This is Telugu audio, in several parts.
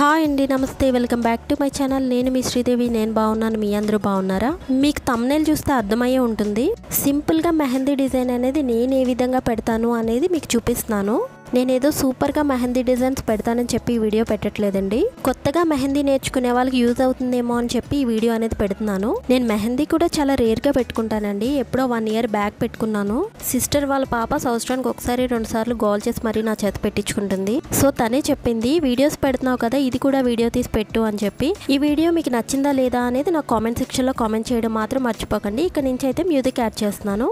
హాయ్ అండి, నమస్తే. Welcome back to my channel. నేను మీ శ్రీదేవి. నేను బాగున్నాను. మీ అందరూ బాగున్నారా? మీకు థంబ్నెయిల్ చూస్తే అర్థమయ్యే ఉంటుంది. సింపుల్గా మెహందీ డిజైన్ అనేది నేను ఏ విధంగా పెడతాను అనేది మీకు చూపిస్తున్నాను. నేనేదో సూపర్గా మెహందీ డిజైన్స్ పెడతానని చెప్పి ఈ వీడియో పెట్టట్లేదండి. కొత్తగా మెహందీ నేర్చుకునే వాళ్ళకి యూజ్ అవుతుందేమో అని చెప్పి ఈ వీడియో అనేది పెడుతున్నాను. నేను మెహందీ కూడా చాలా రేర్గా పెట్టుకుంటానండి. ఎప్పుడో 1 year బ్యాక్ పెట్టుకున్నాను. సిస్టర్ వాళ్ళ పాప సంవత్సరానికి ఒకసారి 2 సార్లు గోల్ చేసి మరీ నా చేత పెట్టించుకుంటుంది. సో తనే చెప్పింది, వీడియోస్ పెడుతున్నావు కదా, ఇది కూడా వీడియో తీసి పెట్టు అని చెప్పి. ఈ వీడియో మీకు నచ్చిందా లేదా అనేది నాకు కామెంట్ సెక్షన్లో కామెంట్ చేయడం మాత్రం మర్చిపోకండి. ఇక్కడ నుంచి అయితే మ్యూజిక్ యాడ్ చేస్తున్నాను.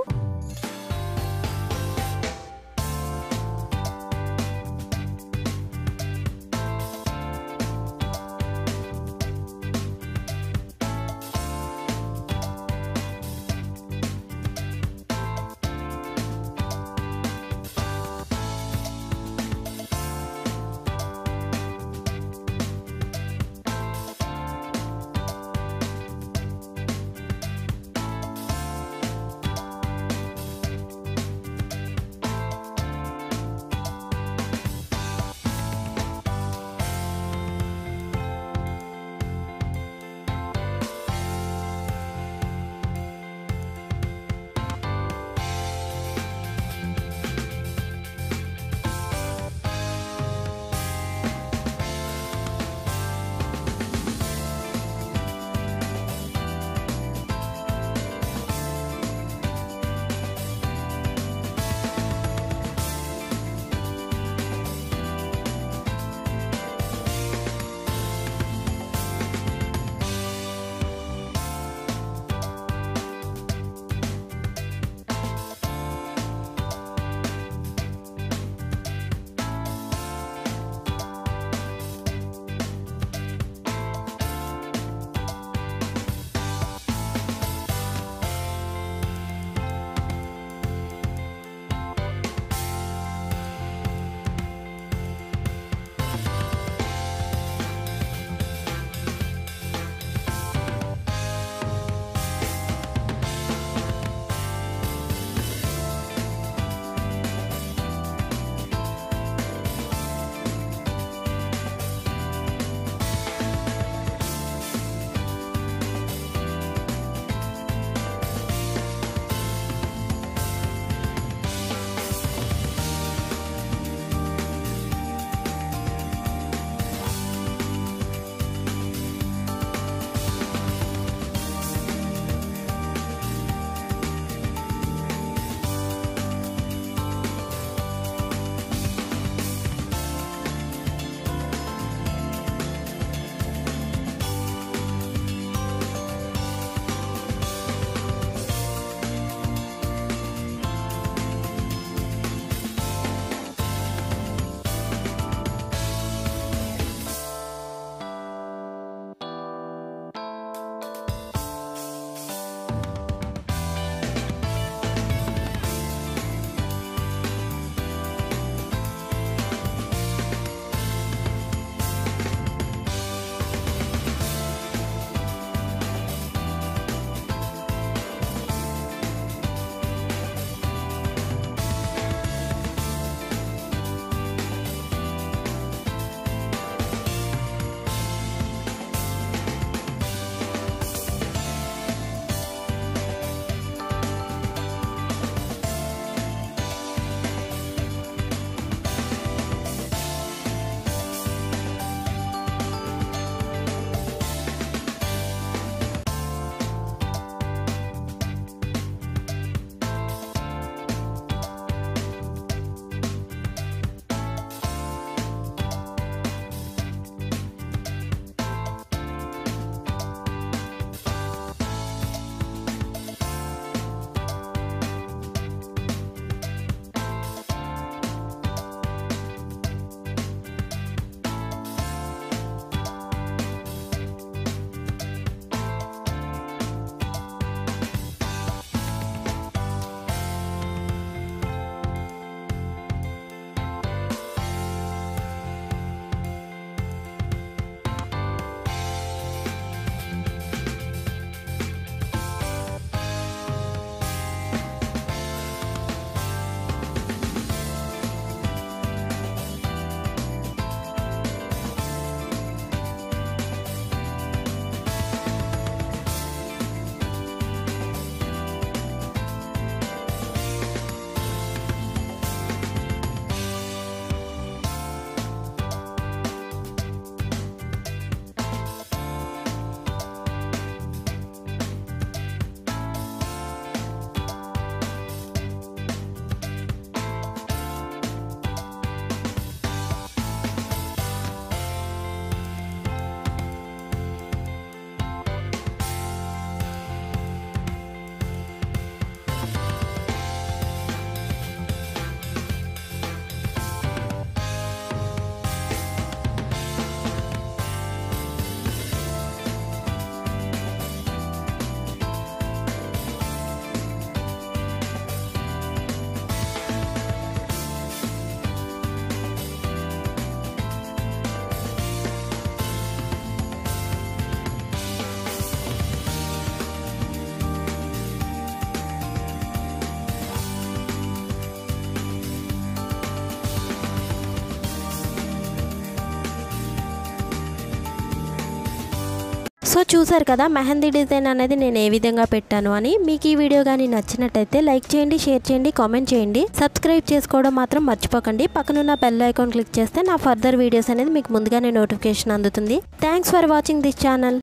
సో చూసారు కదా మెహందీ డిజైన్ అనేది నేను ఏ విధంగా పెట్టాను అని. మీకు ఈ వీడియో కానీ నచ్చినట్టయితే లైక్ చేయండి, షేర్ చేయండి, కామెంట్ చేయండి. సబ్స్క్రైబ్ చేసుకోవడం మాత్రం మర్చిపోకండి. పక్కనున్న బెల్ ఐకాన్ క్లిక్ చేస్తే నా ఫర్దర్ వీడియోస్ అనేది మీకు ముందుగానే నోటిఫికేషన్ అందుతుంది. Thanks for watching this channel.